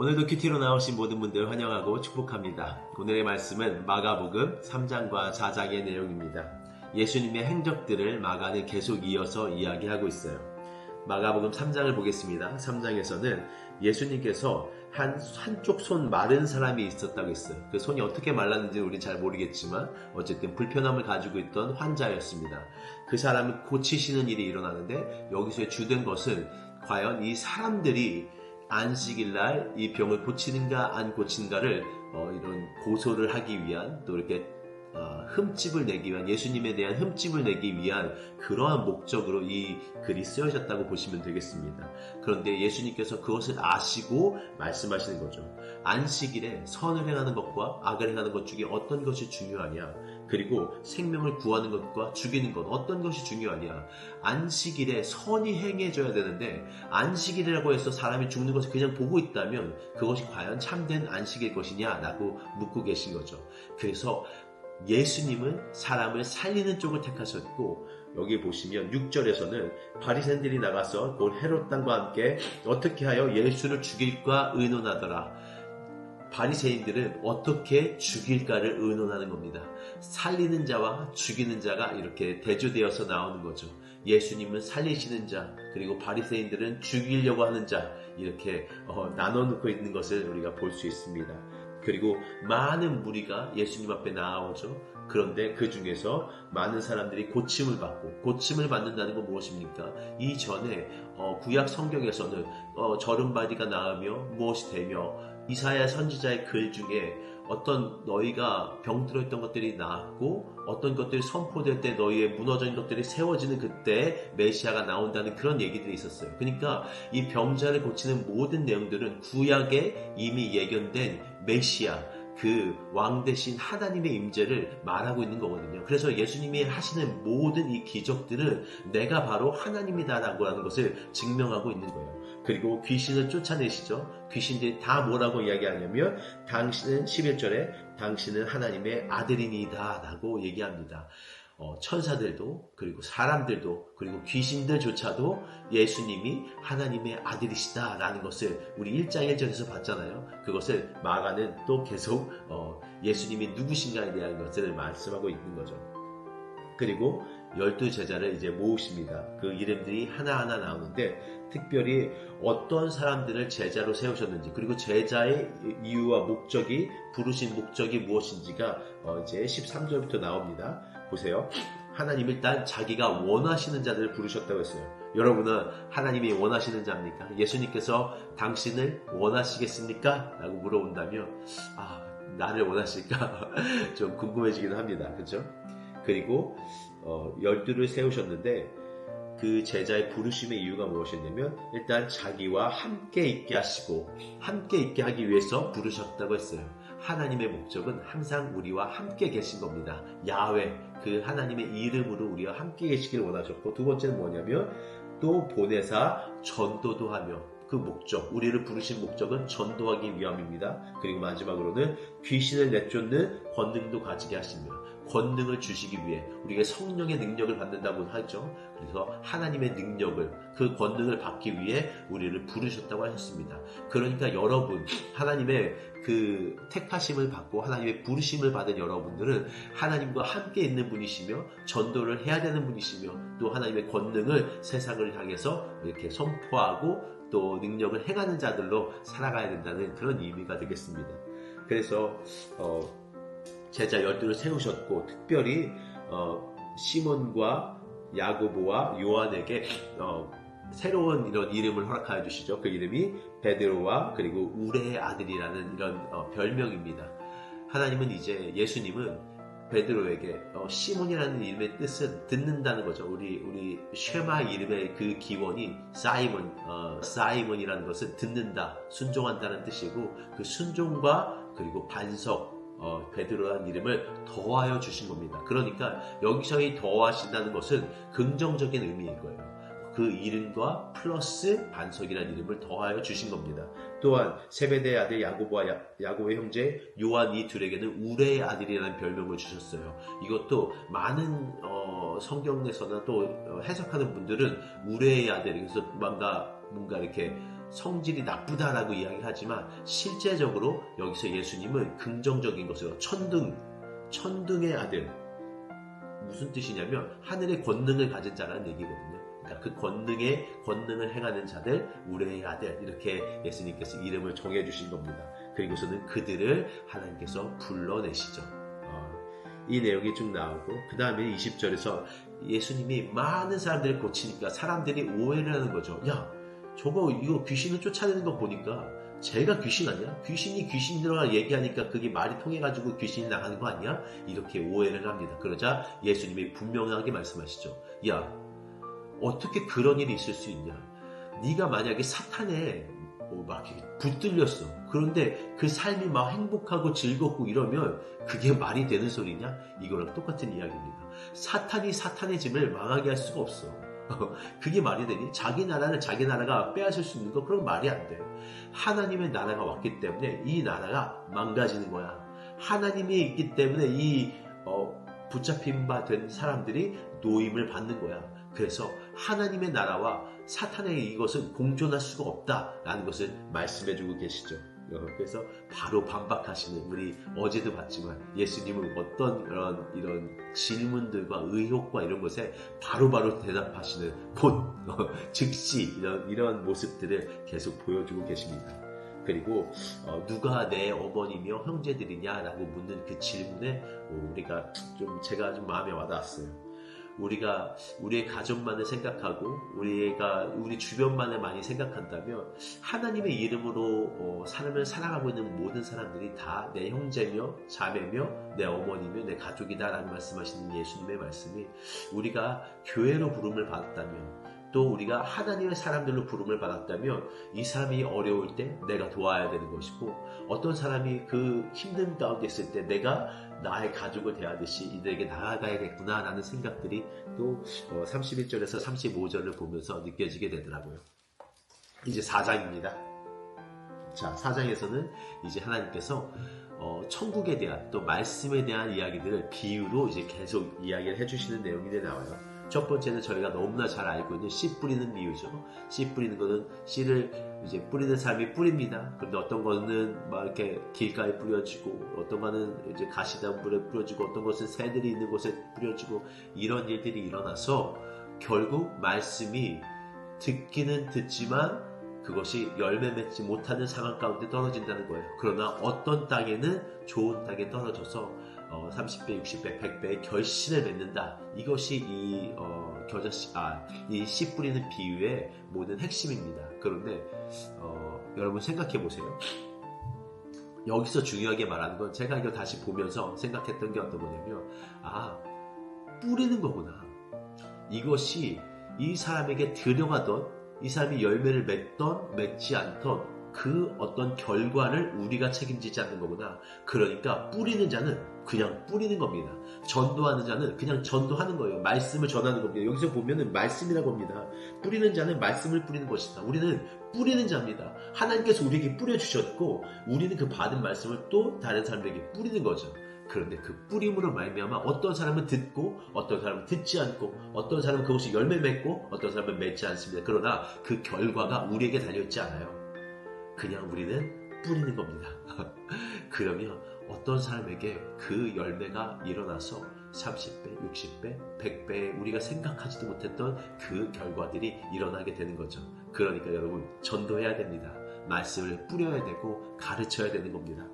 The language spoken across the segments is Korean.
오늘도 큐티로 나오신 모든 분들 환영하고 축복합니다. 오늘의 말씀은 마가복음 3장과 4장의 내용입니다. 예수님의 행적들을 마가는 계속 이어서 이야기하고 있어요. 마가복음 3장을 보겠습니다. 3장에서는 예수님께서 한쪽 손 마른 사람이 있었다고 했어요. 그 손이 어떻게 말랐는지는 우리는 잘 모르겠지만 어쨌든 불편함을 가지고 있던 환자였습니다. 그 사람을 고치시는 일이 일어나는데 여기서의 주된 것은 과연 이 사람들이 안식일날 이 병을 고치는가 안 고치는가를 이런 고소를 하기 위한 또 이렇게 흠집을 내기 위한 예수님에 대한 흠집을 내기 위한 그러한 목적으로 이 글이 쓰여졌다고 보시면 되겠습니다. 그런데 예수님께서 그것을 아시고 말씀하시는 거죠. 안식일에 선을 행하는 것과 악을 행하는 것 중에 어떤 것이 중요하냐, 그리고 생명을 구하는 것과 죽이는 것 어떤 것이 중요하냐. 안식일에 선이 행해져야 되는데 안식일이라고 해서 사람이 죽는 것을 그냥 보고 있다면 그것이 과연 참된 안식일 것이냐 라고 묻고 계신 거죠. 그래서 예수님은 사람을 살리는 쪽을 택하셨고, 여기 보시면 6절에서는 바리새인들이 나가서 곧 헤롯 당과 함께 어떻게 하여 예수를 죽일까 의논하더라. 바리새인들은 어떻게 죽일까를 의논하는 겁니다. 살리는 자와 죽이는 자가 이렇게 대조되어서 나오는 거죠. 예수님은 살리시는 자, 그리고 바리새인들은 죽이려고 하는 자, 이렇게 나눠놓고 있는 것을 우리가 볼 수 있습니다. 그리고 많은 무리가 예수님 앞에 나아오죠. 그런데 그 중에서 많은 사람들이 고침을 받고, 고침을 받는다는 건 무엇입니까? 이전에 구약 성경에서는 저른바디가 나으며 무엇이 되며 이사야 선지자의 글 중에 어떤 너희가 병들어 있던 것들이 나았고 어떤 것들이 선포될 때 너희의 무너진 것들이 세워지는 그때 메시아가 나온다는 그런 얘기들이 있었어요. 그러니까 이 병자를 고치는 모든 내용들은 구약에 이미 예견된 메시아, 그 왕 대신 하나님의 임재를 말하고 있는 거거든요. 그래서 예수님이 하시는 모든 이 기적들은 내가 바로 하나님이다라고 하는 것을 증명하고 있는 거예요. 그리고 귀신을 쫓아내시죠. 귀신들이 다 뭐라고 이야기하냐면 당신은 11절에 당신은 하나님의 아들이니이다 라고 얘기합니다. 천사들도 그리고 사람들도 그리고 귀신들조차도 예수님이 하나님의 아들이시다 라는 것을 우리 1장 1절에서 봤잖아요. 그것을 마가는 또 계속 예수님이 누구신가에 대한 것을 말씀하고 있는 거죠. 그리고 12제자를 이제 모으십니다. 그 이름들이 하나하나 나오는데 특별히 어떤 사람들을 제자로 세우셨는지, 그리고 제자의 이유와 목적이, 부르신 목적이 무엇인지가 이제 13절부터 나옵니다. 보세요. 하나님 일단 자기가 원하시는 자들을 부르셨다고 했어요. 여러분은 하나님이 원하시는 자입니까? 예수님께서 당신을 원하시겠습니까? 라고 물어본다면 나를 원하실까? 좀 궁금해지기도 합니다. 그렇죠? 그리고 12를 세우셨는데 그 제자의 부르심의 이유가 무엇이었냐면 일단 자기와 함께 있게 하시고 함께 있게 하기 위해서 부르셨다고 했어요. 하나님의 목적은 항상 우리와 함께 계신 겁니다. 야훼, 그 하나님의 이름으로 우리와 함께 계시기를 원하셨고, 두 번째는 뭐냐면 또 보내사 전도도 하며, 그 목적, 우리를 부르신 목적은 전도하기 위함입니다. 그리고 마지막으로는 귀신을 내쫓는 권능도 가지게 하시며, 권능을 주시기 위해 우리가 성령의 능력을 받는다고 하죠. 그래서 하나님의 능력을, 그 권능을 받기 위해 우리를 부르셨다고 하셨습니다. 그러니까 여러분, 하나님의 그 택하심을 받고 하나님의 부르심을 받은 여러분들은 하나님과 함께 있는 분이시며 전도를 해야 되는 분이시며 또 하나님의 권능을 세상을 향해서 이렇게 선포하고 또 능력을 행하는 자들로 살아가야 된다는 그런 의미가 되겠습니다. 그래서 제자 12를 세우셨고, 특별히 시몬과 야고보와 요한에게 새로운 이런 이름을 허락하여 주시죠. 그 이름이 베드로와 그리고 우레의 아들이라는 이런 별명입니다. 하나님은 이제, 예수님은 베드로에게 시몬이라는 이름의 뜻은 듣는다는 거죠. 우리 쉐마 이름의 그 기원이 사이몬이라는 것은 듣는다, 순종한다는 뜻이고, 그 순종과 그리고 반석, 베드로라는 이름을 더하여 주신 겁니다. 그러니까 여기서의 더하신다는 것은 긍정적인 의미인 거예요. 그 이름과 플러스 반석이라는 이름을 더하여 주신 겁니다. 또한 세베대의 아들 야고보와 야고보의 형제 요한, 이 둘에게는 우레의 아들이라는 별명을 주셨어요. 이것도 많은 성경에서는 또 해석하는 분들은 우레의 아들, 그래서 뭔가 이렇게 성질이 나쁘다라고 이야기를 하지만 실제적으로 여기서 예수님은 긍정적인 것으로 천둥의 아들, 무슨 뜻이냐면 하늘의 권능을 가진 자라는 얘기거든요. 그러니까 그 권능을 행하는 자들, 우레의 아들, 이렇게 예수님께서 이름을 정해주신 겁니다. 그리고서는 그들을 하나님께서 불러내시죠. 이 내용이 쭉 나오고, 그 다음에 20절에서 예수님이 많은 사람들을 고치니까 사람들이 오해를 하는 거죠. 야, 이거 귀신을 쫓아내는 거 보니까 제가 귀신 아니야? 귀신이 귀신들과 얘기하니까 그게 말이 통해가지고 귀신이 나가는 거 아니야? 이렇게 오해를 합니다. 그러자 예수님이 분명하게 말씀하시죠. 야, 어떻게 그런 일이 있을 수 있냐? 네가 만약에 사탄에 막 붙들렸어. 그런데 그 삶이 막 행복하고 즐겁고 이러면 그게 말이 되는 소리냐? 이거랑 똑같은 이야기입니다. 사탄이 사탄의 짐을 망하게 할 수가 없어. 그게 말이 되니? 자기 나라를 자기 나라가 빼앗을 수 있는 거? 그런 말이 안 돼. 하나님의 나라가 왔기 때문에 이 나라가 망가지는 거야. 하나님이 있기 때문에 이 붙잡힌 바 된 사람들이 노임을 받는 거야. 그래서 하나님의 나라와 사탄의 이것은 공존할 수가 없다라는 것을 말씀해주고 계시죠. 그래서 바로 반박하시는, 우리 어제도 봤지만 예수님은 어떤 이런 질문들과 의혹과 이런 것에 바로바로 대답하시는, 곧 즉시 이런 모습들을 계속 보여주고 계십니다. 그리고 누가 내 어머니며 형제들이냐라고 묻는 그 질문에 제가 좀 마음에 와닿았어요. 우리가 우리의 가족만을 생각하고 우리 주변만을 많이 생각한다면 하나님의 이름으로 삶을 살아가고 있는 모든 사람들이 다 내 형제며 자매며 내 어머니며 내 가족이다라고 말씀하시는 예수님의 말씀이, 우리가 교회로 부름을 받았다면, 또 우리가 하나님의 사람들로 부름을 받았다면 이 사람이 어려울 때 내가 도와야 되는 것이고, 어떤 사람이 그 힘든 가운데 있을 때 내가 나의 가족을 대하듯이 이들에게 나아가야겠구나 라는 생각들이 또 31절에서 35절을 보면서 느껴지게 되더라고요. 이제 4장입니다. 자, 4장에서는 이제 하나님께서 천국에 대한, 또 말씀에 대한 이야기들을 비유로 이제 계속 이야기를 해주시는 내용이 나와요. 첫 번째는 저희가 너무나 잘 알고 있는 씨 뿌리는 비유죠. 씨 뿌리는 거는 씨를 이제 뿌리는 사람이 뿌립니다. 그런데 어떤 거는 막 이렇게 길가에 뿌려지고, 어떤 거는 이제 가시나무에 뿌려지고, 어떤 것은 새들이 있는 곳에 뿌려지고, 이런 일들이 일어나서 결국 말씀이 듣기는 듣지만 그것이 열매 맺지 못하는 상황 가운데 떨어진다는 거예요. 그러나 어떤 땅에는 좋은 땅에 떨어져서 30배, 60배, 100배의 결실을 맺는다. 이것이 이 씨 뿌리는 비유의 모든 핵심입니다. 그런데 여러분 생각해 보세요. 여기서 중요하게 말하는 건, 제가 이거 다시 보면서 생각했던 게 어떤 거냐면, 뿌리는 거구나. 이것이 이 사람에게 들어가던, 이 사람이 열매를 맺던 맺지 않던 그 어떤 결과를 우리가 책임지지 않는 거구나. 그러니까 뿌리는 자는 그냥 뿌리는 겁니다. 전도하는 자는 그냥 전도하는 거예요. 말씀을 전하는 겁니다. 여기서 보면은 말씀이라고 합니다. 뿌리는 자는 말씀을 뿌리는 것이다. 우리는 뿌리는 자입니다. 하나님께서 우리에게 뿌려주셨고, 우리는 그 받은 말씀을 또 다른 사람들에게 뿌리는 거죠. 그런데 그 뿌림으로 말미암아 어떤 사람은 듣고, 어떤 사람은 듣지 않고, 어떤 사람은 그것이 열매 맺고, 어떤 사람은 맺지 않습니다. 그러나 그 결과가 우리에게 달려있지 않아요. 그냥 우리는 뿌리는 겁니다. 그러면 어떤 사람에게 그 열매가 일어나서 30배, 60배, 100배 우리가 생각하지도 못했던 그 결과들이 일어나게 되는 거죠. 그러니까 여러분, 전도해야 됩니다. 말씀을 뿌려야 되고 가르쳐야 되는 겁니다.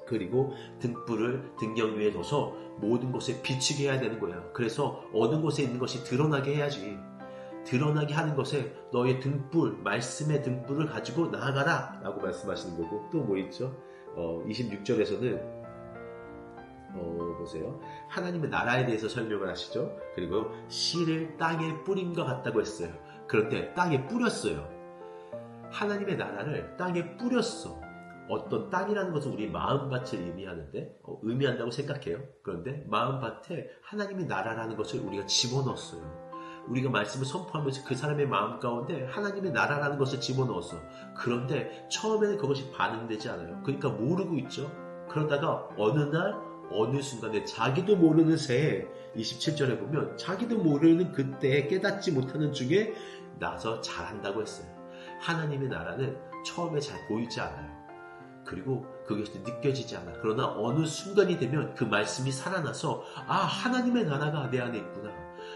그리고 등불을 등경 위에 둬서 모든 곳에 비추게 해야 되는 거예요. 그래서 어느 곳에 있는 것이 드러나게 해야지. 드러나게 하는 것에 너의 등불, 말씀의 등불을 가지고 나아가라 라고 말씀하시는 거고, 또 뭐 있죠? 26절에서는 보세요. 하나님의 나라에 대해서 설명을 하시죠. 그리고 씨를 땅에 뿌림과 같다고 했어요. 그런데 땅에 뿌렸어요. 하나님의 나라를 땅에 뿌렸어. 어떤 땅이라는 것은 우리 마음밭을 의미한다고 생각해요. 그런데 마음밭에 하나님의 나라라는 것을 우리가 집어넣었어요. 우리가 말씀을 선포하면서 그 사람의 마음 가운데 하나님의 나라라는 것을 집어넣었어. 그런데 처음에는 그것이 반응되지 않아요. 그러니까 모르고 있죠. 그러다가 어느 날 어느 순간에 자기도 모르는 새에, 27절에 보면 자기도 모르는 그때에 깨닫지 못하는 중에 나서 자란다고 했어요. 하나님의 나라는 처음에 잘 보이지 않아요. 그리고 그것이 느껴지지 않아. 그러나 어느 순간이 되면 그 말씀이 살아나서 하나님의 나라가 내 안에 있구나.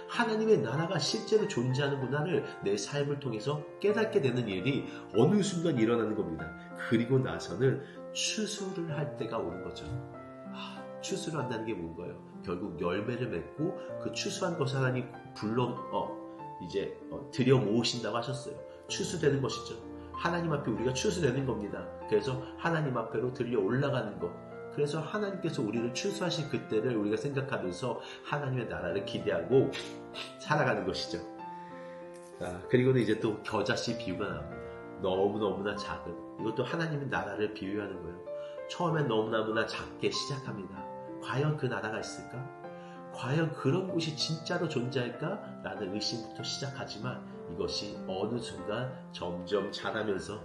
하나님의 나라가 실제로 존재하는구나를 내 삶을 통해서 깨닫게 되는 일이 어느 순간 일어나는 겁니다. 그리고 나서는 추수를 할 때가 오는 거죠. 추수를 한다는 게 뭔가요? 결국 열매를 맺고 그 추수한 것을 하나님 들여 모으신다고 하셨어요. 추수되는 것이죠. 하나님 앞에 우리가 추수되는 겁니다. 그래서 하나님 앞에로 들려 올라가는 것. 그래서 하나님께서 우리를 추수하실 그때를 우리가 생각하면서 하나님의 나라를 기대하고 살아가는 것이죠. 그리고는 이제 또 겨자씨 비유가 나옵니다. 너무너무나 작은, 이것도 하나님의 나라를 비유하는 거예요. 처음엔 너무너무나 작게 시작합니다. 과연 그 나라가 있을까? 과연 그런 곳이 진짜로 존재할까? 라는 의심부터 시작하지만 이것이 어느 순간 점점 자라면서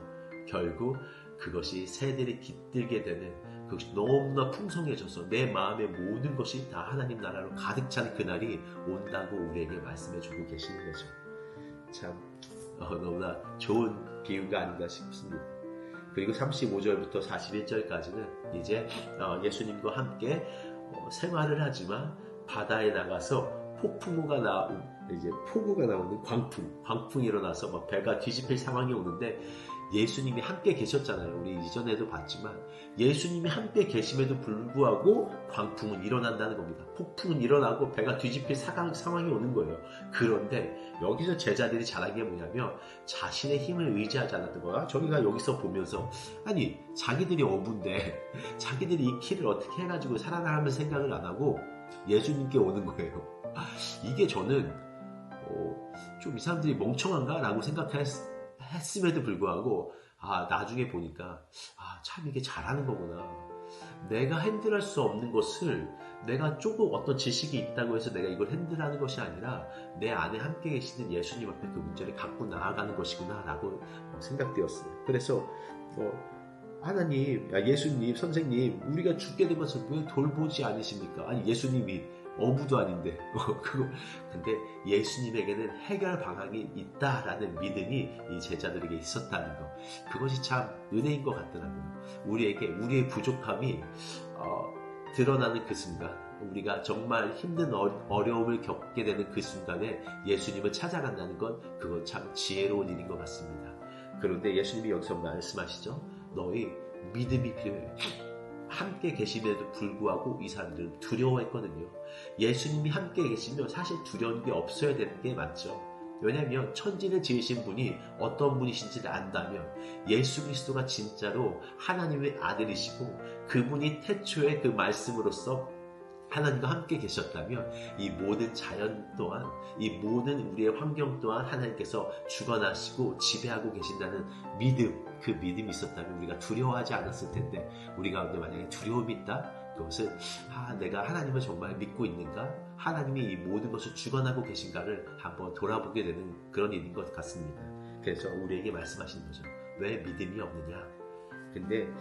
결국 그것이 새들이 깃들게 되는, 그것이 너무나 풍성해져서 내 마음의 모든 것이 다 하나님 나라로 가득 찬 그날이 온다고 우리에게 말씀해주고 계시는 거죠. 참 너무나 좋은 비유가 아닌가 싶습니다. 그리고 35절부터 41절까지는 이제 예수님과 함께 생활을 하지만 바다에 나가서 폭풍우가 폭우가 나오는 광풍이 일어나서 막 배가 뒤집힐 상황이 오는데 예수님이 함께 계셨잖아요. 우리 이전에도 봤지만 예수님이 함께 계심에도 불구하고 광풍은 일어난다는 겁니다. 폭풍은 일어나고 배가 뒤집힐 상황이 오는 거예요. 그런데 여기서 제자들이 잘한 게 뭐냐면 자신의 힘을 의지하지 않았던 거야. 저희가 여기서 보면서 아니 자기들이 어부인데 자기들이 이 길을 어떻게 해가지고 살아나가면 생각을 안 하고 예수님께 오는 거예요. 이게 저는 좀 이 사람들이 멍청한가? 라고 생각했음에도 불구하고 나중에 보니까 참 이게 잘하는 거구나. 내가 핸들할 수 없는 것을 내가 조금 어떤 지식이 있다고 해서 내가 이걸 핸들하는 것이 아니라 내 안에 함께 계시는 예수님 앞에 그 문제를 갖고 나아가는 것이구나 라고 생각되었어요. 그래서 하나님, 예수님, 선생님, 우리가 죽게 된 것을 왜 돌보지 않으십니까? 아니 예수님이 어부도 아닌데 근데 예수님에게는 해결 방안이 있다라는 믿음이 이 제자들에게 있었다는 거, 그것이 참 은혜인 것 같더라고요. 우리에게 우리의 부족함이 드러나는 그 순간, 우리가 정말 힘든 어려움을 겪게 되는 그 순간에 예수님을 찾아간다는 건 그건 참 지혜로운 일인 것 같습니다. 그런데 예수님이 여기서 말씀하시죠. 너희 믿음이 필요해. 함께 계심에도 불구하고 이 사람들은 두려워했거든요. 예수님이 함께 계시면 사실 두려운 게 없어야 되는 게 맞죠. 왜냐하면 천지를 지으신 분이 어떤 분이신지를 안다면 예수 그리스도가 진짜로 하나님의 아들이시고 그분이 태초에 그 말씀으로써 하나님과 함께 계셨다면 이 모든 자연 또한, 이 모든 우리의 환경 또한 하나님께서 주관하시고 지배하고 계신다는 믿음, 그 믿음이 있었다면 우리가 두려워하지 않았을 텐데, 우리 가운데 만약에 두려움이 있다? 그것은 내가 하나님을 정말 믿고 있는가? 하나님이 이 모든 것을 주관하고 계신가를 한번 돌아보게 되는 그런 일인 것 같습니다. 그래서 우리에게 말씀하시는 거죠. 왜 믿음이 없느냐? 근데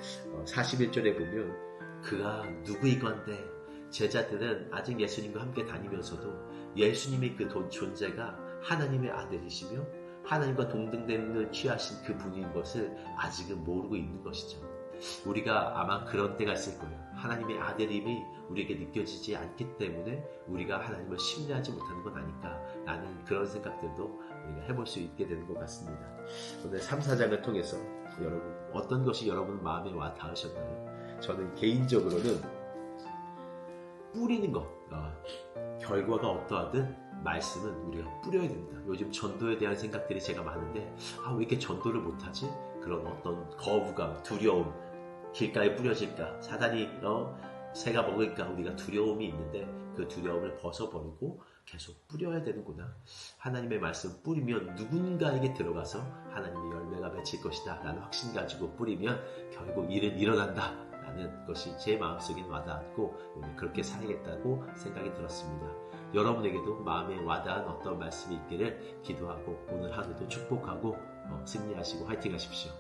41절에 보면 그가 누구이건데, 제자들은 아직 예수님과 함께 다니면서도 예수님의 그 존재가 하나님의 아들이시며 하나님과 동등됨을 취하신 그 분인 것을 아직은 모르고 있는 것이죠. 우리가 아마 그런 때가 있을 거예요. 하나님의 아들임이 우리에게 느껴지지 않기 때문에 우리가 하나님을 신뢰하지 못하는 건 아닐까 라는 그런 생각들도 우리가 해볼 수 있게 되는 것 같습니다. 오늘 3, 4장을 통해서 여러분 어떤 것이 여러분 마음에 와 닿으셨나요? 저는 개인적으로는 뿌리는 것, 결과가 어떠하든 말씀은 우리가 뿌려야 됩니다. 요즘 전도에 대한 생각들이 제가 많은데 왜 이렇게 전도를 못하지? 그런 어떤 거부감, 두려움, 길가에 뿌려질까? 사단이 새가 먹을까? 우리가 두려움이 있는데 그 두려움을 벗어버리고 계속 뿌려야 되는구나. 하나님의 말씀 뿌리면 누군가에게 들어가서 하나님의 열매가 맺힐 것이다 라는 확신 가지고 뿌리면 결국 일은 일어난다 라는 것이 제 마음속에 와닿았고 오늘 그렇게 살아야겠다고 생각이 들었습니다. 여러분에게도 마음에 와닿은 어떤 말씀이 있기를 기도하고 오늘 하루도 축복하고 승리하시고 화이팅 하십시오.